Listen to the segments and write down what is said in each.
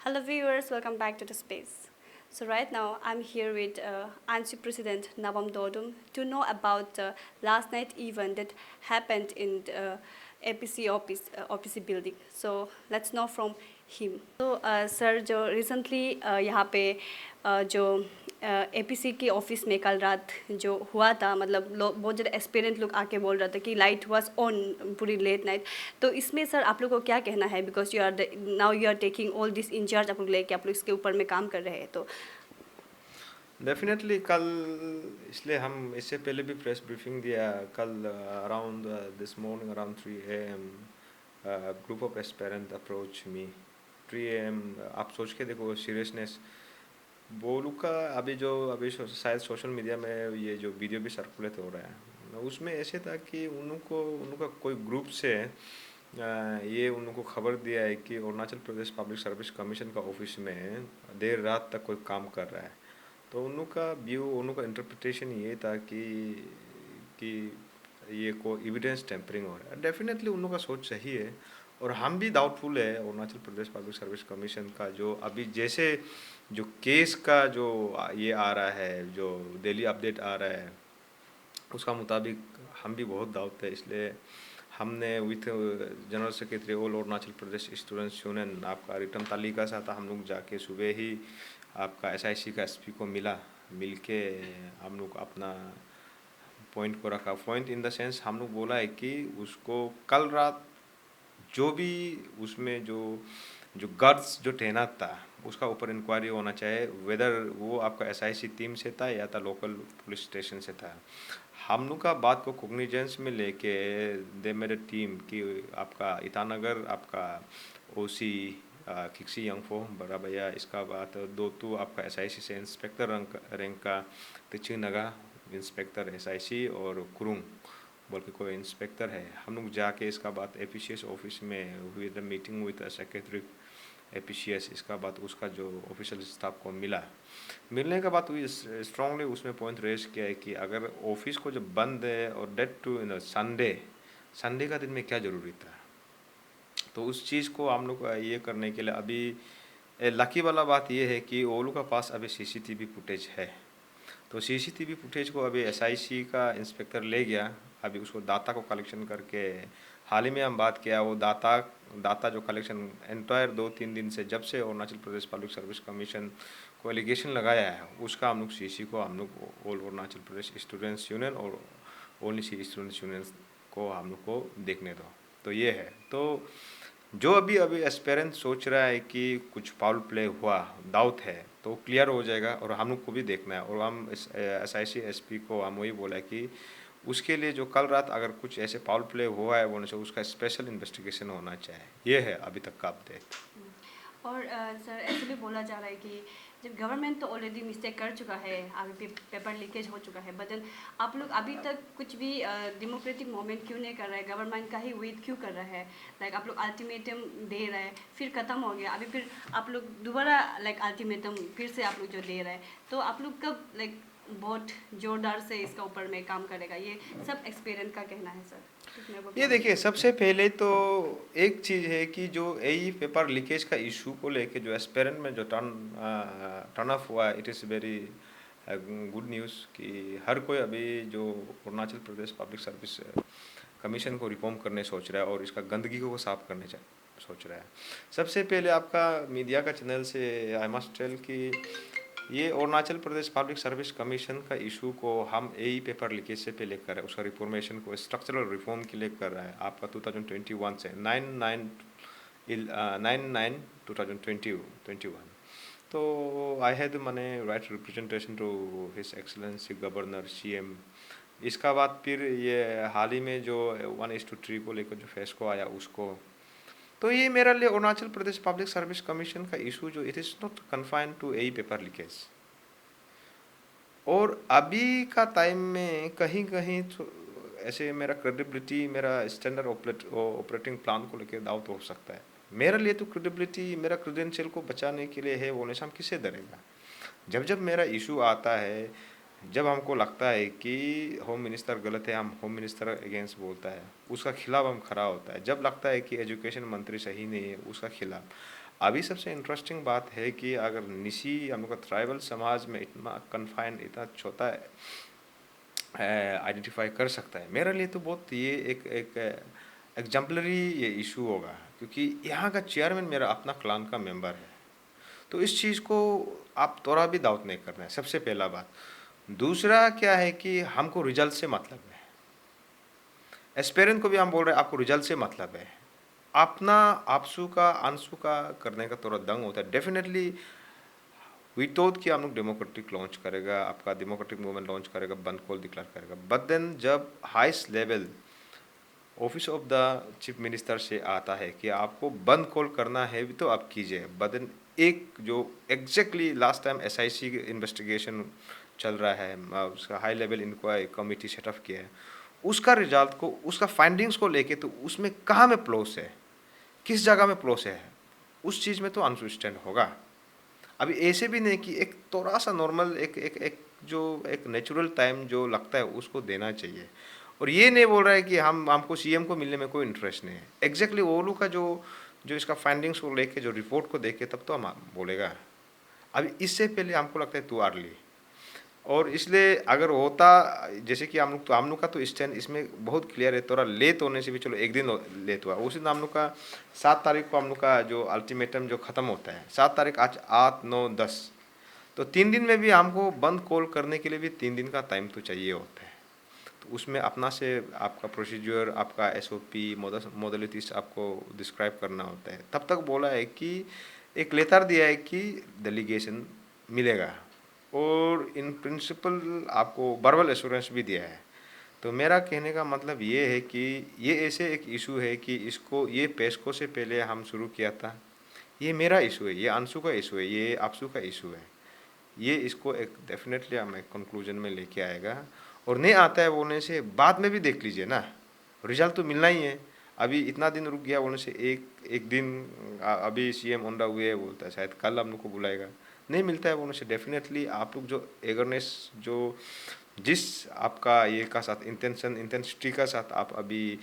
Hello viewers, welcome back to the space. So right now I'm here with ANSI President Navam Dodum to know about the last night event that happened in the APC office, OPC building. So let's know from him. तो sir जो recently यहाँ पे जो APC के office में कल रात जो हुआ था, मतलब लोग बहुत ज़्यादा एक्सपीरियंस लोग आके बोल रहा था कि लाइट वाज ऑन पूरी लेट नाइट। तो इसमें सर आप लोग को क्या कहना है, because you are now you are taking all this incharge, आप लोग लेके आप लोग इसके ऊपर में काम कर रहे हैं तो। डेफिनेटली कल इसलिए हम इससे पहले भी प्रेस ब्रीफिंग दिया कल around this morning around 3 AM group of aspirant approach me 3 AM। आप सोच के देखो सीरियसनेस बोलू का। अभी शायद सोशल मीडिया में ये जो वीडियो भी सर्कुलेट हो रहा है उसमें ऐसे था कि उनका कोई ग्रुप से ये उनको खबर दिया है कि Arunachal Pradesh public service commission का ऑफिस में देर रात तक कोई काम कर रहा है। तो उनका व्यू उनका इंटरप्रिटेशन ये था कि ये को एविडेंस टेम्परिंग हो रहा है। डेफिनेटली उनका सोच सही है और हम भी डाउटफुल है Arunachal Pradesh public service commission का जो अभी जैसे जो केस का जो ये आ रहा है, जो डेली अपडेट आ रहा है उसका मुताबिक हम भी बहुत डाउट है। इसलिए हमने with general secretary all Arunachal Pradesh students union आपका रिटर्न तालिका सा था, हम लोग जाके सुबह ही आपका एसआईसी का एसपी को मिल के हम लोग अपना पॉइंट को रखा। पॉइंट इन द सेंस हम लोग बोला है कि उसको कल रात जो भी उसमें जो जो गर्ड्स जो तैनात था उसका ऊपर इंक्वायरी होना चाहिए, वेदर वो आपका एसआईसी टीम से था या था लोकल पुलिस स्टेशन से था। हम लोग का बात को कोग्निजेंस में लेके दे मेरे टीम की आपका ईटानगर आपका ओसी खिक्सी यंगफो बड़ा भैया, इसका बात दो तो आपका एसआईसी से इंस्पेक्टर रैंक का तिची नगा इंस्पेक्टर एसआईसी और कुरुंग बोल के कोई इंस्पेक्टर है। हम लोग जाके इसका बात एपीसीएस ऑफिस में हुई द मीटिंग विद सेक्रेटरी एपीसीएस, इसका बात उसका जो ऑफिशियल स्टाफ को मिलने के बाद स्ट्रांगली उसमें पॉइंट रेज किया है कि अगर ऑफिस को जब बंद है और डेट टू इन संडे का दिन में क्या ज़रूरी था। तो उस चीज़ को हम लोग ये करने के लिए अभी लकी वाला बात ये है कि ओलू का पास अभी सीसीटीवी फुटेज है। तो सीसीटीवी फुटेज को अभी एसआईसी का इंस्पेक्टर ले गया, अभी उसको डाटा को कलेक्शन करके हाल ही में हम बात किया वो डाटा जो कलेक्शन एंटायर 2-3 दिन से जब से Arunachal Pradesh public service commission को एलिगेशन लगाया है उसका हम लोग सीसी को हम लोग all Arunachal Pradesh students union और ओनली सी स्टूडेंट्स यूनियन को हम लोग को देखने दो। तो ये है। तो जो अभी अभी एस्पेरेंट सोच रहा है कि कुछ फाउल प्ले हुआ डाउट है तो क्लियर हो जाएगा और हम लोग को भी देखना है। और हम एसआईसी एसपी को हम वही बोला है कि उसके लिए जो कल रात अगर कुछ ऐसे फाउल प्ले हुआ है बोलने से उसका स्पेशल इन्वेस्टिगेशन होना चाहिए। ये है अभी तक का अपडेट। और सर ऐसे भी बोला जा रहा है कि जब गवर्नमेंट तो ऑलरेडी मिस्टेक कर चुका है, अभी पेपर लीकेज हो चुका है, बट आप लोग अभी तक कुछ भी डेमोक्रेटिक मूवमेंट क्यों नहीं कर रहा है, गवर्नमेंट का ही वेट क्यों कर रहा है? लाइक आप लोग अल्टीमेटम दे रहे हैं, फिर ख़त्म हो गया, अभी फिर आप लोग दोबारा लाइक अल्टीमेटम फिर से आप लोग जो दे रहे हैं, तो आप लोग कब लाइक बहुत जोरदार से इसका ऊपर में काम करेगा? ये सब एक्सपीरियंस का कहना है सर। ये देखिए सबसे पहले तो एक चीज़ है कि जो एई पेपर लीकेज का इशू को लेके जो एस्पेरेंट में जो टर्न ऑफ हुआ it is very good news कि हर कोई अभी जो Arunachal Pradesh public service commission को रिफॉर्म करने सोच रहा है और इसका गंदगी को साफ करने सोच रहा है। सबसे पहले आपका मीडिया का चैनल से आई मस्ट टेल कि ये Arunachal Pradesh public service commission का इशू को हम एई पेपर लीकेज से पहले कर रहे हैं, उसका रिफॉर्मेशन को स्ट्रक्चरल रिफॉर्म के लिए कर रहा है आपका 2021 से 9/9/2021। तो आई हैड मैंने write representation to his excellency governor CM. इसका बाद फिर ये हाल ही में जो 1:3 को लेकर जो फेस को आया उसको। तो ये मेरे लिए Arunachal Pradesh public service commission का इशू जो it is not confined to AE paper leakage. और अभी का टाइम में कहीं कहीं ऐसे मेरा क्रेडिबिलिटी मेरा स्टैंडर्ड ऑपरेटिंग प्लान को लेकर डाउट हो सकता है। मेरे लिए तो क्रेडिबिलिटी मेरा क्रेडेंशियल को बचाने के लिए है, बोलने से हम किससे डरेगा। जब जब मेरा इशू आता है, जब हमको लगता है कि होम मिनिस्टर गलत है हम होम मिनिस्टर अगेंस्ट बोलता है, उसका खिलाफ हम खड़ा होता है। जब लगता है कि एजुकेशन मंत्री सही नहीं है उसका खिलाफ। अभी सबसे इंटरेस्टिंग बात है कि अगर निशी हम लोग का ट्राइबल समाज में इतना कन्फाइंड, इतना छोटा आइडेंटिफाई कर सकता है, मेरे लिए तो बहुत ये एक एक एग्जाम्पलरी ये इशू होगा, क्योंकि यहाँ का चेयरमैन मेरा अपना क्लान का मेंबर है। तो इस चीज़ को आप थोड़ा भी डाउट नहीं करना है, सबसे पहला बात। दूसरा क्या है कि हमको रिजल्ट से मतलब है, एस्पेरेंट को भी हम बोल रहे हैं आपको रिजल्ट से मतलब है। अपना आपसू का अंशु का करने का थोड़ा दंग होता है डेफिनेटली। विथआउट कि हम लोग डेमोक्रेटिक लॉन्च करेगा, आपका डेमोक्रेटिक मूवमेंट लॉन्च करेगा, बंद कॉल डिक्लेयर करेगा, बट देन जब highest level office of the chief minister से आता है कि आपको बंद कॉल करना है भी तो आप कीजिए, बट देन एक जो exactly last time SIC investigation चल रहा है, उसका high level inquiry committee set up किया है, उसका रिजल्ट को, उसका फाइंडिंग्स को लेके तो उसमें कहाँ में प्लॉस है, किस जगह में प्लॉस है, उस चीज़ में तो अनसस्टेंड होगा। अभी ऐसे भी नहीं कि एक थोड़ा सा नॉर्मल एक जो एक नेचुरल टाइम जो लगता है उसको देना चाहिए। और ये नहीं बोल रहा है कि हमको सीएम को मिलने में कोई इंटरेस्ट नहीं है, एग्जैक्टली वो लोग का जो जो इसका फाइंडिंग्स को लेके जो रिपोर्ट को देखे तब तो हम बोलेगा। अभी इससे पहले हमको लगता है टू अर्ली। और इसलिए अगर होता, जैसे कि हम लोग का तो स्टैंड इसमें बहुत क्लियर है, थोड़ा लेट होने से भी चलो एक दिन लेट हुआ, उसी दिन हम लोग का 7 तारीख को हम लोग का जो अल्टीमेटम जो ख़त्म होता है, 7 तारीख, आज 8, 9, 10, तो 3 दिन में भी हमको बंद कॉल करने के लिए भी 3 दिन का टाइम तो चाहिए होता है। तो उसमें अपना से आपका प्रोसीजर, आपका एसओपी मोडलिटीज आपको डिस्क्राइब करना होता है। तब तक बोला है कि एक लेटर दिया है कि डेलीगेशन मिलेगा, और इन प्रिंसिपल आपको वर्बल एश्योरेंस भी दिया है। तो मेरा कहने का मतलब ये है कि ये ऐसे एक इशू है कि इसको ये पेस्को से पहले हम शुरू किया था, ये मेरा इशू है, ये अंशु का इशू है, ये आपसू का इशू है, ये इसको एक डेफिनेटली हम एक कंक्लूजन में लेके आएगा। और नहीं आता है बोलने से बाद में भी देख लीजिए ना, रिजल्ट तो मिलना ही है। अभी इतना दिन रुक गया बोलने से एक एक दिन अभी सीएम ओंडा हुए बोलता है, शायद कल हम लोग को बुलाएगा, नहीं मिलता है बोलने से डेफिनेटली आप लोग जो एगरनेस जो जिस आपका ये का साथ इंटेंसिटी का साथ आप अभी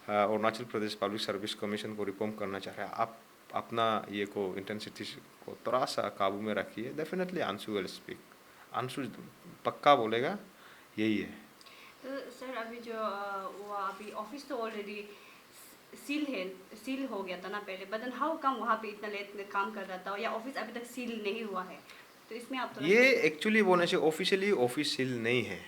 Arunachal Pradesh public service commission को रिफॉर्म करना चाह रहे हैं, आप अपना ये को इंटेंसिटी को थोड़ा सा काबू में रखिए, definitely Anshu will speak, Anshu पक्का बोलेगा, यही है। तो सर अभी जो वो अभी ऑफिस तो ऑलरेडी सील है, सील हो गया था ना पहले, बट हाउ कम वहाँ पे इतना लेट में काम कर रहा था, या ऑफिस अभी तक सील नहीं हुआ है, तो इसमें आप थोड़ा ये एक्चुअली बोलने से ऑफिशियली ऑफिस सील नहीं है,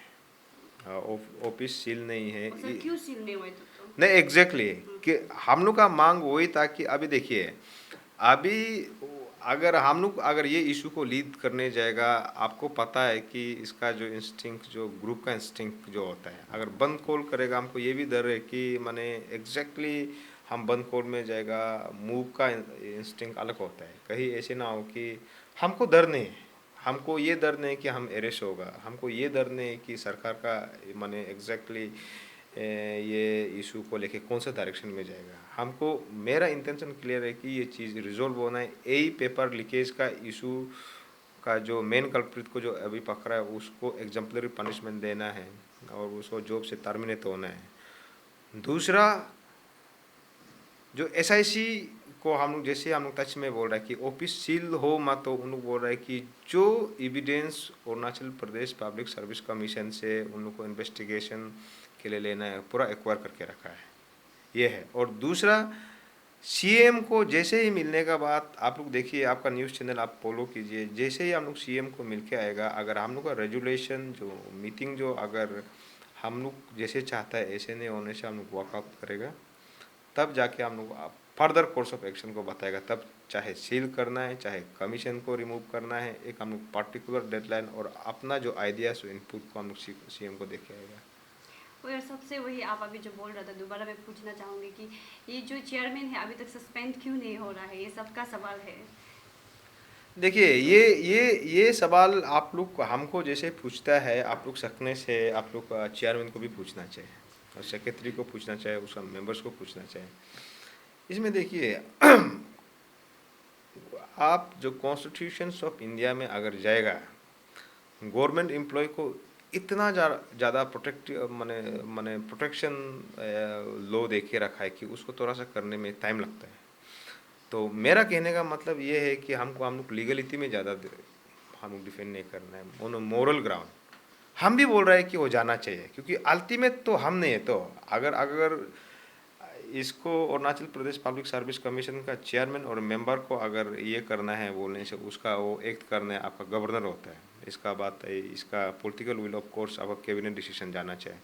ऑफिस सील नहीं है। सर क्यों सील नहीं हुए तो नहीं एग्जैक्टली कि हम लोग का मांग वही था कि अभी देखिए, अभी अगर हम लोग अगर ये इशू को लीड करने जाएगा, आपको पता है कि इसका जो इंस्टिंक्ट जो ग्रुप का इंस्टिंक्ट जो होता है, अगर बंद कॉल करेगा हमको ये भी डर है कि माने एग्जैक्टली हम बंद कॉल में जाएगा, मूव का इंस्टिंक्ट अलग होता है, कहीं ऐसे ना हो कि हमको डर नहीं है, हमको ये डर नहीं कि हम अरेस्ट होगा, हमको ये डर नहीं कि सरकार का माने एग्जैक्टली ये इशू को लेके कौन सा डायरेक्शन में जाएगा। हमको मेरा इंटेंशन क्लियर है कि ये चीज़ रिजोल्व होना है, यही पेपर लीकेज का इशू का जो मेन कल्प्रिट को जो अभी पकड़ा है उसको एग्जाम्पलरी पनिशमेंट देना है और उसको जॉब से टर्मिनेट होना है। दूसरा जो एसआईसी को हम लोग जैसे हम लोग टच में बोल रहे हैं कि ऑफिस सील हो मत, तो उन लोग बोल रहे हैं कि जो evidence Arunachal Pradesh public service commission से उन लोग को इन्वेस्टिगेशन के लिए लेना है पूरा एक्वायर करके रखा है, ये है। और दूसरा सीएम को जैसे ही मिलने का बाद आप लोग देखिए, आपका न्यूज़ चैनल आप फॉलो कीजिए, जैसे ही हम लोग सीएम को मिल के आएगा, अगर हम लोग का रेजुलेशन जो मीटिंग जो अगर हम लोग जैसे चाहता है ऐसे नहीं होने से हम लोग वर्कआउट करेगा, तब जाके हम लोग फर्दर कोर्स ऑफ एक्शन को बताएगा, तब चाहे सील करना है चाहे कमीशन को रिमूव करना है, एक हम लोग पार्टिकुलर डेडलाइन और अपना जो आइडियाज इनपुट को हम लोग सीएम को देके आएगा। और सबसे वही आप अभी जो बोल रहा था, दोबारा मैं पूछना चाहूँगी कि ये जो चेयरमैन है अभी तक सस्पेंड क्यों नहीं हो रहा है, ये सबका सवाल है। देखिए ये सवाल आप लोग हमको जैसे पूछता है, आप लोग सकने से आप लोग चेयरमैन को भी पूछना चाहिए और सेक्रेटरी को पूछना चाहिए, उसका मेंबर्स को पूछना चाहिए। इसमें देखिए आप जो कॉन्स्टिट्यूशन ऑफ इंडिया में अगर जाएगा, गवर्नमेंट एम्प्लॉय को इतना ज़्यादा प्रोटेक्ट माने माने प्रोटेक्शन लॉ दे के रखा है कि उसको थोड़ा सा करने में टाइम लगता है। तो मेरा कहने का मतलब ये है कि हम लोग लीगलिटी में ज़्यादा हम लोग डिफेंड नहीं करना है, ऑन मोरल ग्राउंड हम भी बोल रहे हैं कि वो जाना चाहिए, क्योंकि अल्टीमेट तो हम नहीं है। तो अगर अगर इसको Arunachal Pradesh public service commission का चेयरमैन और मेंबर को अगर ये करना है बोलने से, उसका वो एक्ट करना है, आपका गवर्नर होता है, इसका बात है, इसका पॉलिटिकल विल ऑफ कोर्स आपका कैबिनेट डिसीजन जाना चाहिए।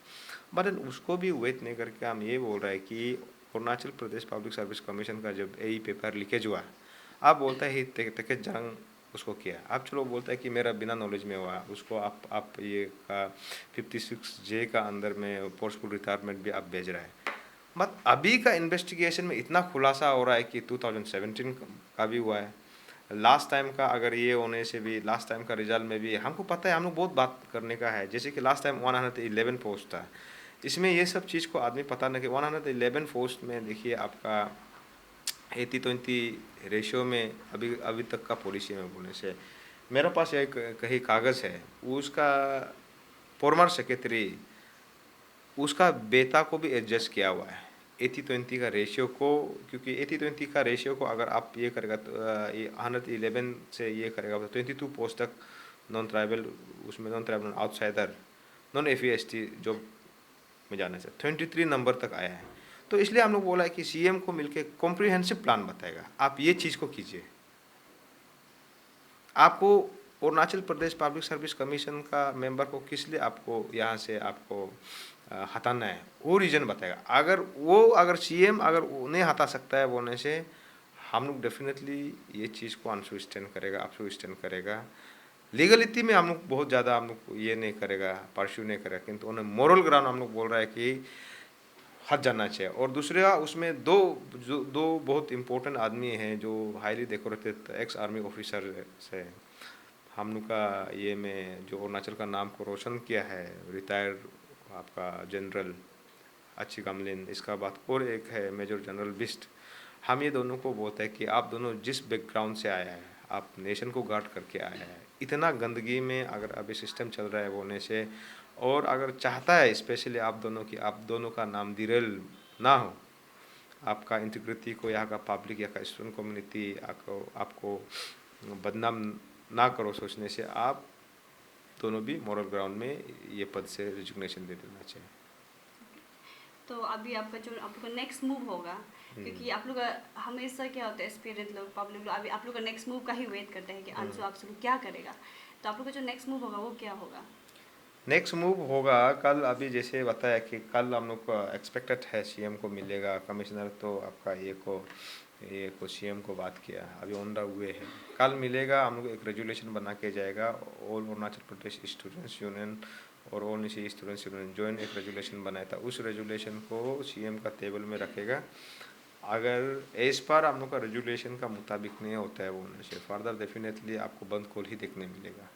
बट उसको भी वेट नहीं करके हम ये बोल रहे हैं कि Arunachal Pradesh public service commission का जब ए पेपर लीकेज हुआ, आप बोलता है तके जंग उसको किया, आप चलो बोलता है कि मेरा बिना नॉलेज में हुआ, उसको आप ये का 56J का अंदर में फोर्सफुल रिटायरमेंट भी आप भेज रहा है। बट अभी का इन्वेस्टिगेशन में इतना खुलासा हो रहा है कि 2017 का भी हुआ है, लास्ट टाइम का अगर ये होने से भी, लास्ट टाइम का रिजल्ट में भी हमको पता है, हम लोग बहुत बात करने का है। जैसे कि लास्ट टाइम 111 पोस्ट था, इसमें ये सब चीज़ को आदमी पता नहीं कि 111 पोस्ट में देखिए आपका 80-20 रेशियो में अभी अभी तक का पॉलिसी में बोलने से, मेरे पास एक कहीं कागज़ है, उसका फॉर्मर सेक्रेटरी उसका बेटा को भी एडजस्ट किया हुआ है 80-20 का रेशियो को, क्योंकि 80-20 का रेशियो को अगर आप ये करेगा तो ये 111 से ये करेगा तो 22 पोस्ट तक नॉन ट्राइबल, उसमें non tribal outsider non FEST job में जाने से 23 नंबर तक आया है। तो इसलिए हम लोग बोला है कि CM को मिलके कॉम्प्रिहेंसिव प्लान बताएगा, आप ये चीज़ को कीजिए। आपको Arunachal Pradesh public service commission का मेंबर को किस लिए आपको यहाँ से आपको हटाना है, वो रीज़न बताएगा। अगर CM अगर वो नहीं हटा सकता है बोलने से, हम लोग डेफिनेटली ये चीज़ को अंशु स्टैंड करेगा, आपसु स्टैंड करेगा। लीगलिटी में हम लोग बहुत ज़्यादा हम लोग ये नहीं करेगा, परस्यू नहीं करेगा, किंतु उन्हें मोरल ग्राउंड हम लोग बोल रहा है कि हट जाना चाहिए। और दूसरा उसमें दो बहुत इम्पोर्टेंट आदमी हैं जो highly decorated ex army officer से हम लोग का ये में जो अरुणाचल का नाम को रोशन किया है, रिटायर्ड आपका जनरल अच्छी कमलिन, इसका बात और एक है मेजर जनरल बिस्ट। हम ये दोनों को बोलते हैं कि आप दोनों जिस बैकग्राउंड से आया है, आप नेशन को गार्ड करके आया है, इतना गंदगी में अगर अभी सिस्टम चल रहा है बोलने से, और अगर चाहता है स्पेशली आप दोनों का नाम डिरेल ना हो, आपका इंटीग्रिटी को यहाँ का पब्लिक या का स्टूडेंट कम्युनिटी आपको बदनाम ना करो सोचने से, आप दोनों भी मॉरल ग्राउंड में ये पद से रिजिग्नेशन दे देना चाहिए। तो अभी आपका जो आप लोग का नेक्स्ट मूव होगा, क्योंकि आप लोग का हमेशा क्या होता है, एस्पिरेंट लोग पब्लिक लोग अभी आप लोग का नेक्स्ट मूव का ही वेट करते हैं कि अंशु आपसे क्या करेगा। तो आप लोग का जो नेक्स्ट मूव होगा वो क्या होगा? नेक्स्ट मूव होगा कल, अभी जैसे बताया कि कल हम लोग को एक्सपेक्टेड है CM को मिलेगा, कमिश्नर तो आपका ये को CM को बात किया, अभी ऑन द वे है, कल मिलेगा। हम लोग एक रेजुलेशन बना के जाएगा, all Arunachal Pradesh students union और ऑल नीचे स्टूडेंट्स यूनियन जॉइंट एक रेजुलेशन बनाया था, उस रेजुलेशन को CM का टेबल में रखेगा। अगर एज पर हम लोग का रेजुलेशन का मुताबिक नहीं होता है बोलने से, फर्दर डेफिनेटली आपको बंद कॉल ही देखने मिलेगा।